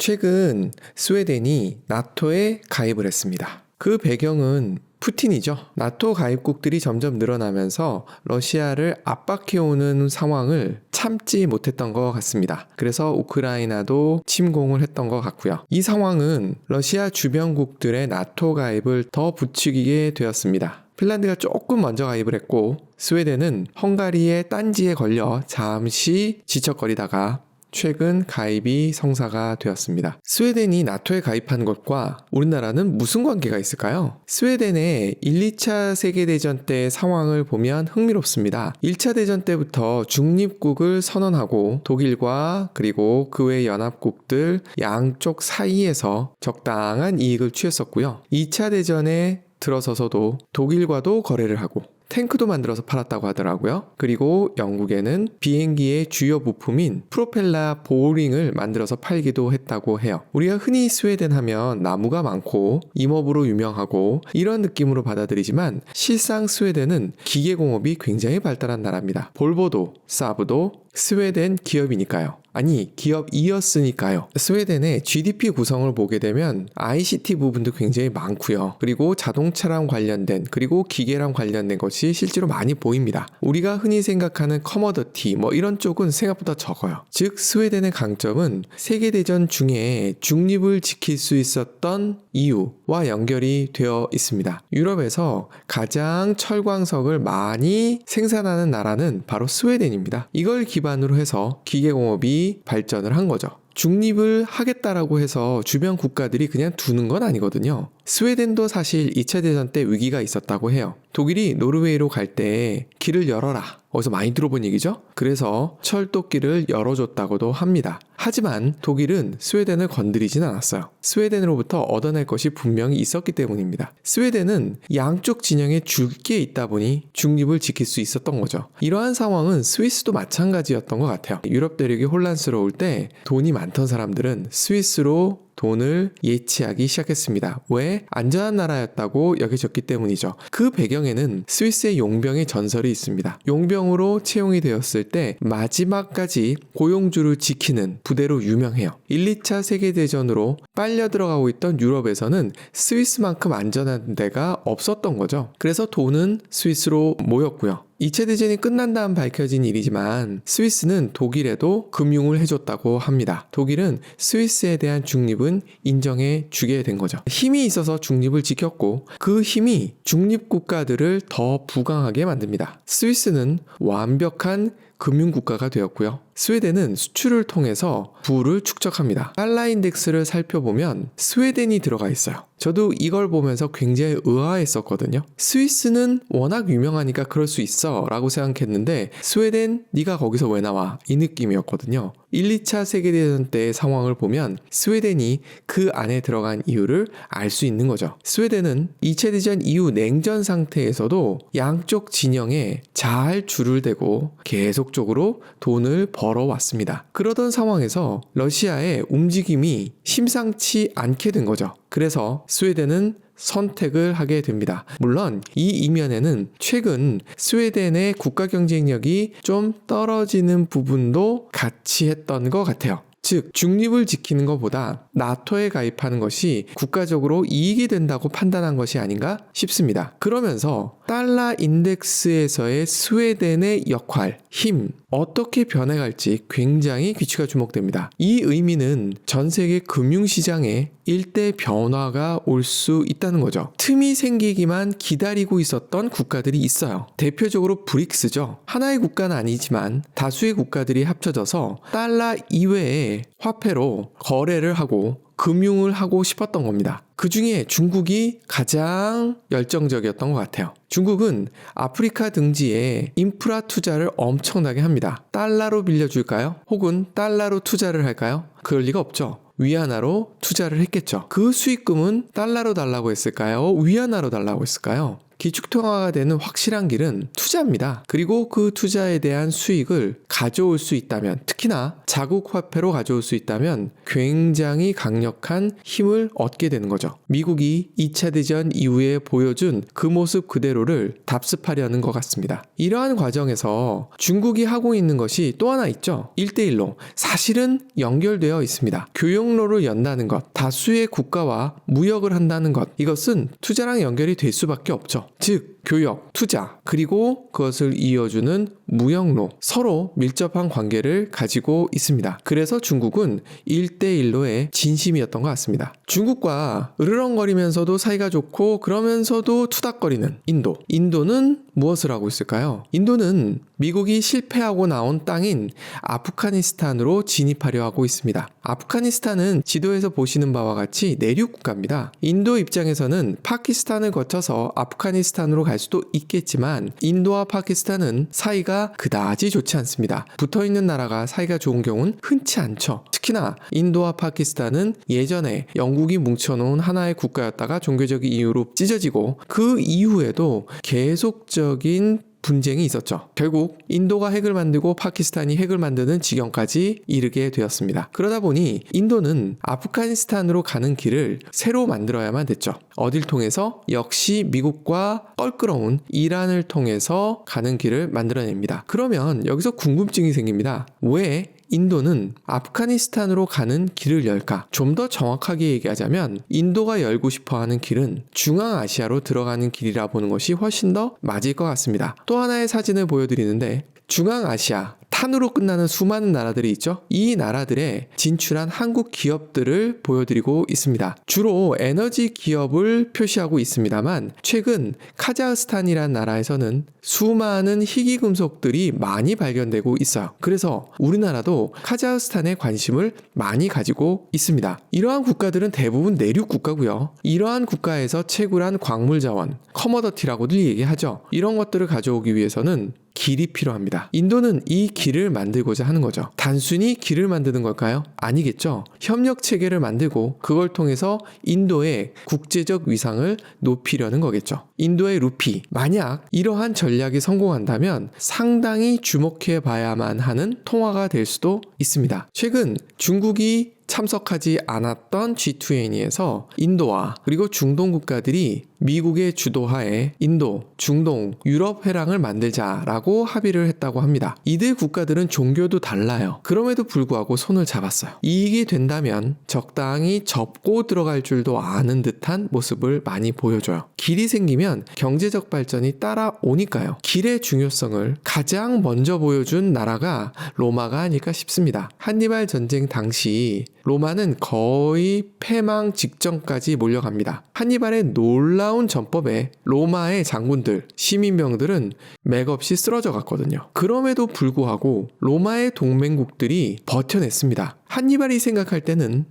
최근 스웨덴이 나토에 가입을 했습니다. 그 배경은 푸틴이죠. 나토 가입국들이 점점 늘어나면서 러시아를 압박해오는 상황을 참지 못했던 것 같습니다. 그래서 우크라이나도 침공을 했던 것 같고요. 이 상황은 러시아 주변국들의 나토 가입을 더 부추기게 되었습니다. 핀란드가 조금 먼저 가입을 했고 스웨덴은 헝가리의 딴지에 걸려 잠시 지척거리다가 최근 가입이 성사가 되었습니다. 스웨덴이 나토에 가입한 것과 우리나라는 무슨 관계가 있을까요? 스웨덴의 1, 2차 세계대전 때 상황을 보면 흥미롭습니다. 1차 대전 때부터 중립국을 선언하고 독일과 그리고 그 외 연합국들 양쪽 사이에서 적당한 이익을 취했었고요. 2차 대전에 들어서서도 독일과도 거래를 하고 탱크도 만들어서 팔았다고 하더라고요. 그리고 영국에는 비행기의 주요 부품인 프로펠러 보링을 만들어서 팔기도 했다고 해요. 우리가 흔히 스웨덴 하면 나무가 많고 임업으로 유명하고 이런 느낌으로 받아들이지만 실상 스웨덴은 기계공업이 굉장히 발달한 나라입니다. 볼보도 사브도 스웨덴 기업이니까요. 아니, 기업이었으니까요. 스웨덴의 GDP 구성을 보게 되면 ICT 부분도 굉장히 많고요. 그리고 자동차랑 관련된 그리고 기계랑 관련된 것이 실제로 많이 보입니다. 우리가 흔히 생각하는 커머더티 이런 쪽은 생각보다 적어요. 즉 스웨덴의 강점은 세계대전 중에 중립을 지킬 수 있었던 이유와 연결이 되어 있습니다. 유럽에서 가장 철광석을 많이 생산하는 나라는 바로 스웨덴입니다. 이걸 기반으로 해서 기계공업이 발전을 한 거죠. 중립을 하겠다라고 해서 주변 국가들이 그냥 두는 건 아니거든요. 스웨덴도 사실 2차 대전 때 위기가 있었다고 해요. 독일이 노르웨이로 갈 때 길을 열어라. 어디서 많이 들어본 얘기죠? 그래서 철도길을 열어줬다고도 합니다. 하지만 독일은 스웨덴을 건드리진 않았어요. 스웨덴으로부터 얻어낼 것이 분명히 있었기 때문입니다. 스웨덴은 양쪽 진영에 줄 게 있다 보니 중립을 지킬 수 있었던 거죠. 이러한 상황은 스위스도 마찬가지였던 것 같아요. 유럽 대륙이 혼란스러울 때 돈이 많던 사람들은 스위스로 돈을 예치하기 시작했습니다. 왜? 안전한 나라였다고 여겨졌기 때문이죠. 그 배경에는 스위스의 용병의 전설이 있습니다. 용병으로 채용이 되었을 때 마지막까지 고용주를 지키는 부대로 유명해요. 1, 2차 세계대전으로 빨려 들어가고 있던 유럽에서는 스위스만큼 안전한 데가 없었던 거죠. 그래서 돈은 스위스로 모였고요. 2차 대전이 끝난 다음 밝혀진 일이지만 스위스는 독일에도 금융을 해줬다고 합니다. 독일은 스위스에 대한 중립은 인정해 주게 된 거죠. 힘이 있어서 중립을 지켰고 그 힘이 중립국가들을 더 부강하게 만듭니다. 스위스는 완벽한 금융국가가 되었고요. 스웨덴은 수출을 통해서 부를 축적합니다. 달러 인덱스를 살펴보면 스웨덴이 들어가 있어요. 저도 이걸 보면서 굉장히 의아했었거든요. 스위스는 워낙 유명하니까 그럴 수 있어 라고 생각했는데 스웨덴 네가 거기서 왜 나와? 이 느낌이었거든요. 1, 2차 세계대전 때의 상황을 보면 스웨덴이 그 안에 들어간 이유를 알 수 있는 거죠. 스웨덴은 2차 대전 이후 냉전 상태에서도 양쪽 진영에 잘 줄을 대고 계속적으로 돈을 벌어왔습니다. 그러던 상황에서 러시아의 움직임이 심상치 않게 된 거죠. 그래서 스웨덴은 선택을 하게 됩니다. 물론 이 이면에는 최근 스웨덴의 국가 경쟁력이 좀 떨어지는 부분도 같이 했던 것 같아요. 즉 중립을 지키는 것보다 나토에 가입하는 것이 국가적으로 이익이 된다고 판단한 것이 아닌가 싶습니다. 그러면서 달러 인덱스에서의 스웨덴의 역할, 힘, 어떻게 변해갈지 굉장히 귀추가 주목됩니다. 이 의미는 전 세계 금융시장에 일대 변화가 올 수 있다는 거죠. 틈이 생기기만 기다리고 있었던 국가들이 있어요. 대표적으로 브릭스죠. 하나의 국가는 아니지만 다수의 국가들이 합쳐져서 달러 이외의 화폐로 거래를 하고 금융을 하고 싶었던 겁니다. 그 중에 중국이 가장 열정적이었던 것 같아요. 중국은 아프리카 등지에 인프라 투자를 엄청나게 합니다. 달러로 빌려줄까요? 혹은 달러로 투자를 할까요? 그럴 리가 없죠. 위안화로 투자를 했겠죠. 그 수익금은 달러로 달라고 했을까요? 위안화로 달라고 했을까요? 기축통화가 되는 확실한 길은 투자입니다. 그리고 그 투자에 대한 수익을 가져올 수 있다면, 특히나 자국 화폐로 가져올 수 있다면 굉장히 강력한 힘을 얻게 되는 거죠. 미국이 2차 대전 이후에 보여준 그 모습 그대로를 답습하려는 것 같습니다. 이러한 과정에서 중국이 하고 있는 것이 또 하나 있죠. 1대1로 사실은 연결되어 있습니다. 교역로를 연다는 것, 다수의 국가와 무역을 한다는 것, 이것은 투자랑 연결이 될 수밖에 없죠. 즉 교역, 투자, 그리고 그것을 이어주는 무역로, 서로 밀접한 관계를 가지고 있습니다. 그래서 중국은 1대1로의 진심이었던 것 같습니다. 중국과 으르렁거리면서도 사이가 좋고 그러면서도 투닥거리는 인도. 인도는 무엇을 하고 있을까요? 인도는 미국이 실패하고 나온 땅인 아프가니스탄으로 진입하려 하고 있습니다. 아프가니스탄은 지도에서 보시는 바와 같이 내륙 국가입니다. 인도 입장에서는 파키스탄을 거쳐서 아프가니스탄으로 갈 수도 있겠지만 인도와 파키스탄은 사이가 그다지 좋지 않습니다. 붙어있는 나라가 사이가 좋은 경우는 흔치 않죠. 특히나 인도와 파키스탄은 예전에 영국이 뭉쳐놓은 하나의 국가였다가 종교적인 이유로 찢어지고 그 이후에도 계속적인 분쟁이 있었죠. 결국 인도가 핵을 만들고 파키스탄이 핵을 만드는 지경까지 이르게 되었습니다. 그러다 보니 인도는 아프가니스탄으로 가는 길을 새로 만들어야만 됐죠. 어딜 통해서? 역시 미국과 껄끄러운 이란을 통해서 가는 길을 만들어냅니다. 그러면 여기서 궁금증이 생깁니다. 왜 인도는 아프가니스탄으로 가는 길을 열까? 좀 더 정확하게 얘기하자면 인도가 열고 싶어하는 길은 중앙아시아로 들어가는 길이라 보는 것이 훨씬 더 맞을 것 같습니다. 또 하나의 사진을 보여드리는데 중앙아시아, 탄으로 끝나는 수많은 나라들이 있죠. 이 나라들에 진출한 한국 기업들을 보여드리고 있습니다. 주로 에너지 기업을 표시하고 있습니다만 최근 카자흐스탄이라는 나라에서는 수많은 희귀금속들이 많이 발견되고 있어요. 그래서 우리나라도 카자흐스탄에 관심을 많이 가지고 있습니다. 이러한 국가들은 대부분 내륙 국가고요. 이러한 국가에서 채굴한 광물자원, 커머더티라고들 얘기하죠. 이런 것들을 가져오기 위해서는 길이 필요합니다. 인도는 이 길을 만들고자 하는 거죠. 단순히 길을 만드는 걸까요? 아니겠죠. 협력 체계를 만들고 그걸 통해서 인도의 국제적 위상을 높이려는 거겠죠. 인도의 루피, 만약 이러한 전략이 성공한다면 상당히 주목해 봐야만 하는 통화가 될 수도 있습니다. 최근 중국이 참석하지 않았던 G20에서 인도와 그리고 중동 국가들이 미국의 주도하에 인도, 중동, 유럽 회랑을 만들자라고 합의를 했다고 합니다. 이들 국가들은 종교도 달라요. 그럼에도 불구하고 손을 잡았어요. 이익이 된다면 적당히 접고 들어갈 줄도 아는 듯한 모습을 많이 보여줘요. 길이 생기면 경제적 발전이 따라오니까요. 길의 중요성을 가장 먼저 보여준 나라가 로마가 아닐까 싶습니다. 한니발 전쟁 당시 로마는 거의 패망 직전까지 몰려갑니다. 한니발의 놀라운 전법에 로마의 장군들, 시민병들은 맥없이 쓰러져 갔거든요. 그럼에도 불구하고 로마의 동맹국들이 버텨냈습니다. 한니발이 생각할 때는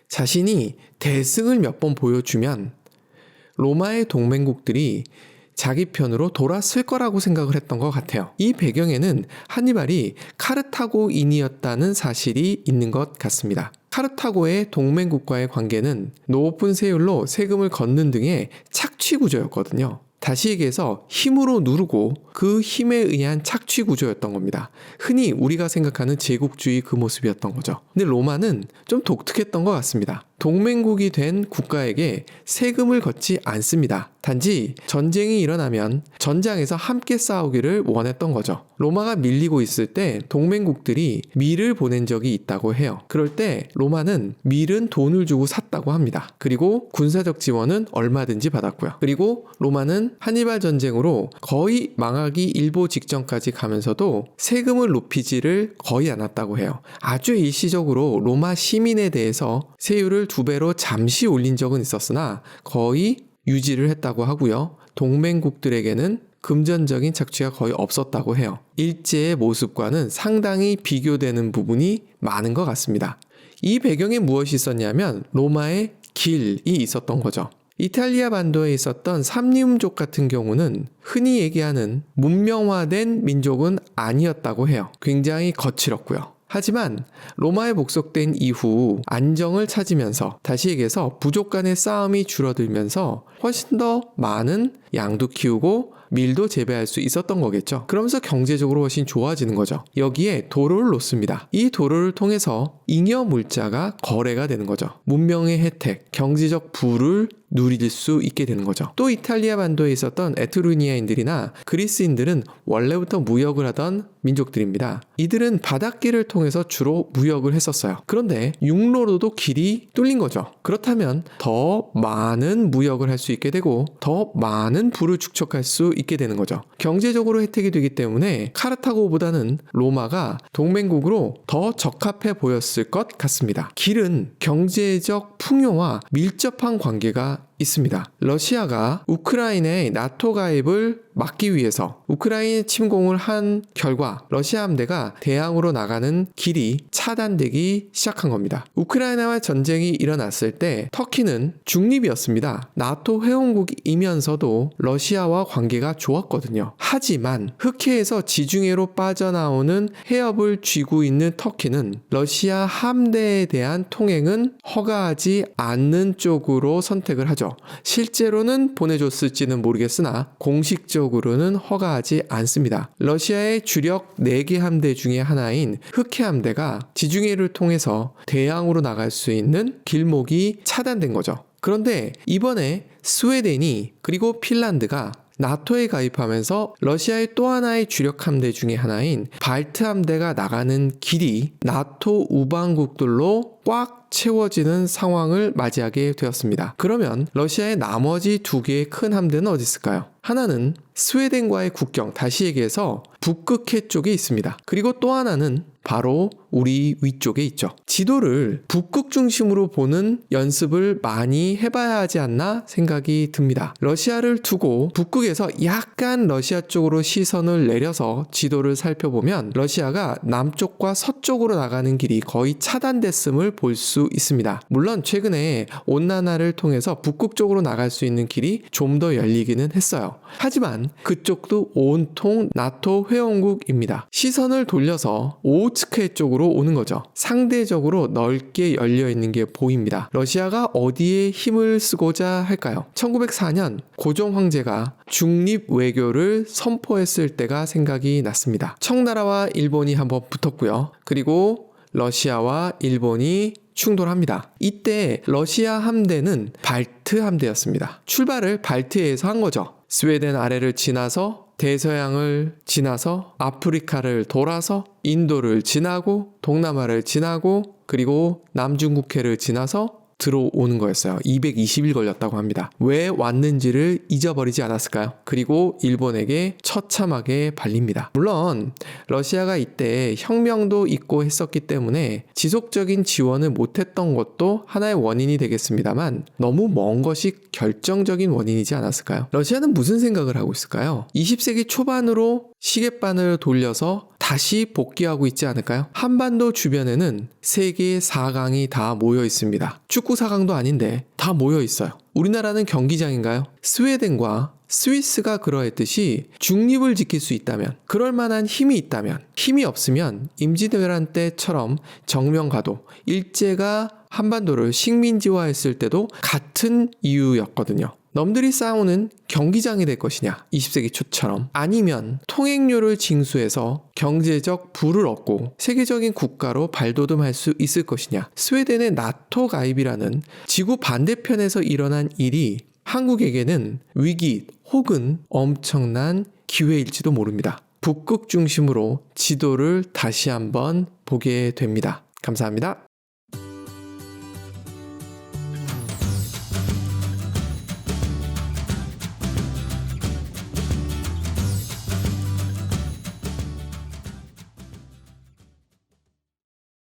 자신이 대승을 몇 번 보여주면 로마의 동맹국들이 자기 편으로 돌아설 거라고 생각을 했던 것 같아요. 이 배경에는 한니발이 카르타고인이었다는 사실이 있는 것 같습니다. 카르타고의 동맹국과의 관계는 높은 세율로 세금을 걷는 등의 착취 구조였거든요. 다시 얘기해서 힘으로 누르고 그 힘에 의한 착취 구조였던 겁니다. 흔히 우리가 생각하는 제국주의 그 모습이었던 거죠. 근데 로마는 좀 독특했던 것 같습니다. 동맹국이 된 국가에게 세금을 걷지 않습니다. 단지 전쟁이 일어나면 전장에서 함께 싸우기를 원했던 거죠. 로마가 밀리고 있을 때 동맹국들이 밀을 보낸 적이 있다고 해요. 그럴 때 로마는 밀은 돈을 주고 샀다고 합니다. 그리고 군사적 지원은 얼마든지 받았고요. 그리고 로마는 한니발 전쟁으로 거의 망하기 일보 직전까지 가면서도 세금을 높이지를 거의 않았다고 해요. 아주 일시적으로 로마 시민에 대해서 세율을 2배로 잠시 올린 적은 있었으나 거의 유지를 했다고 하고요. 동맹국들에게는 금전적인 착취가 거의 없었다고 해요. 일제의 모습과는 상당히 비교되는 부분이 많은 것 같습니다. 이 배경에 무엇이 있었냐면 로마의 길이 있었던 거죠. 이탈리아 반도에 있었던 삼리움족 같은 경우는 흔히 얘기하는 문명화된 민족은 아니었다고 해요. 굉장히 거칠었고요. 하지만 로마에 복속된 이후 안정을 찾으면서, 다시 얘기해서 부족 간의 싸움이 줄어들면서 훨씬 더 많은 양도 키우고 밀도 재배할 수 있었던 거겠죠. 그러면서 경제적으로 훨씬 좋아지는 거죠. 여기에 도로를 놓습니다. 이 도로를 통해서 잉여 물자가 거래가 되는 거죠. 문명의 혜택, 경제적 부를 누릴 수 있게 되는 거죠. 또 이탈리아 반도에 있었던 에트루니아인들이나 그리스인들은 원래부터 무역을 하던 민족들입니다. 이들은 바닷길을 통해서 주로 무역을 했었어요. 그런데 육로로도 길이 뚫린 거죠. 그렇다면 더 많은 무역을 할 수 있게 되고 더 많은 부를 축적할 수 있게 되는 거죠. 경제적으로 혜택이 되기 때문에 카르타고보다는 로마가 동맹국으로 더 적합해 보였을 것 같습니다. 길은 경제적 풍요와 밀접한 관계가 있습니다. 러시아가 우크라이나의 나토 가입을 막기 위해서 우크라이나 침공을 한 결과 러시아 함대가 대항으로 나가는 길이 차단되기 시작한 겁니다. 우크라이나와 전쟁이 일어났을 때 터키는 중립이었습니다. 나토 회원국이면서도 러시아와 관계가 좋았거든요. 하지만 흑해에서 지중해로 빠져나오는 해협을 쥐고 있는 터키는 러시아 함대에 대한 통행은 허가하지 않는 쪽으로 선택을 하죠. 실제로는 보내줬을지는 모르겠으나 공식적으로는 허가하지 않습니다. 러시아의 주력 4개 함대 중에 하나인 흑해 함대가 지중해를 통해서 대양으로 나갈 수 있는 길목이 차단된 거죠. 그런데 이번에 스웨덴이 그리고 핀란드가 나토에 가입하면서 러시아의 또 하나의 주력 함대 중에 하나인 발트 함대가 나가는 길이 나토 우방국들로 꽉 채워지는 상황을 맞이하게 되었습니다. 그러면 러시아의 나머지 2개의 큰 함대는 어디 있을까요? 하나는 스웨덴과의 국경, 다시 얘기해서 북극해 쪽에 있습니다. 그리고 또 하나는 바로 우리 위쪽에 있죠. 지도를 북극 중심으로 보는 연습을 많이 해봐야 하지 않나 생각이 듭니다. 러시아를 두고 북극에서 약간 러시아 쪽으로 시선을 내려서 지도를 살펴보면 러시아가 남쪽과 서쪽으로 나가는 길이 거의 차단됐음을 볼 수 있습니다. 물론 최근에 온난화를 통해서 북극 쪽으로 나갈 수 있는 길이 좀 더 열리기는 했어요. 하지만 그쪽도 온통 나토 회원국입니다. 시선을 돌려서 오호츠크해 쪽으로 오는 거죠. 상대적으로 넓게 열려 있는 게 보입니다. 러시아가 어디에 힘을 쓰고자 할까요? 1904년 고종 황제가 중립 외교를 선포했을 때가 생각이 났습니다. 청나라와 일본이 한번 붙었고요. 그리고 러시아와 일본이 충돌합니다. 이때 러시아 함대는 발트 함대였습니다. 출발을 발트해에서 한 거죠. 스웨덴 아래를 지나서 대서양을 지나서 아프리카를 돌아서 인도를 지나고 동남아를 지나고 그리고 남중국해를 지나서 들어오는 거였어요. 220일 걸렸다고 합니다. 왜 왔는지를 잊어버리지 않았을까요? 그리고 일본에게 처참하게 발립니다. 물론 러시아가 이때 혁명도 있고 했었기 때문에 지속적인 지원을 못했던 것도 하나의 원인이 되겠습니다만 너무 먼 것이 결정적인 원인이지 않았을까요? 러시아는 무슨 생각을 하고 있을까요? 20세기 초반으로 시계바늘 돌려서 다시 복귀하고 있지 않을까요? 한반도 주변에는 세계 4강이 다 모여 있습니다. 축구 4강도 아닌데 다 모여 있어요. 우리나라는 경기장인가요? 스웨덴과 스위스가 그러했듯이 중립을 지킬 수 있다면, 그럴 만한 힘이 있다면, 힘이 없으면 임진왜란 때처럼 정명가도, 일제가 한반도를 식민지화했을 때도 같은 이유였거든요. 놈들이 싸우는 경기장이 될 것이냐, 20세기 초처럼, 아니면 통행료를 징수해서 경제적 부를 얻고 세계적인 국가로 발돋움할 수 있을 것이냐. 스웨덴의 나토 가입이라는 지구 반대편에서 일어난 일이 한국에게는 위기 혹은 엄청난 기회일지도 모릅니다. 북극 중심으로 지도를 다시 한번 보게 됩니다. 감사합니다.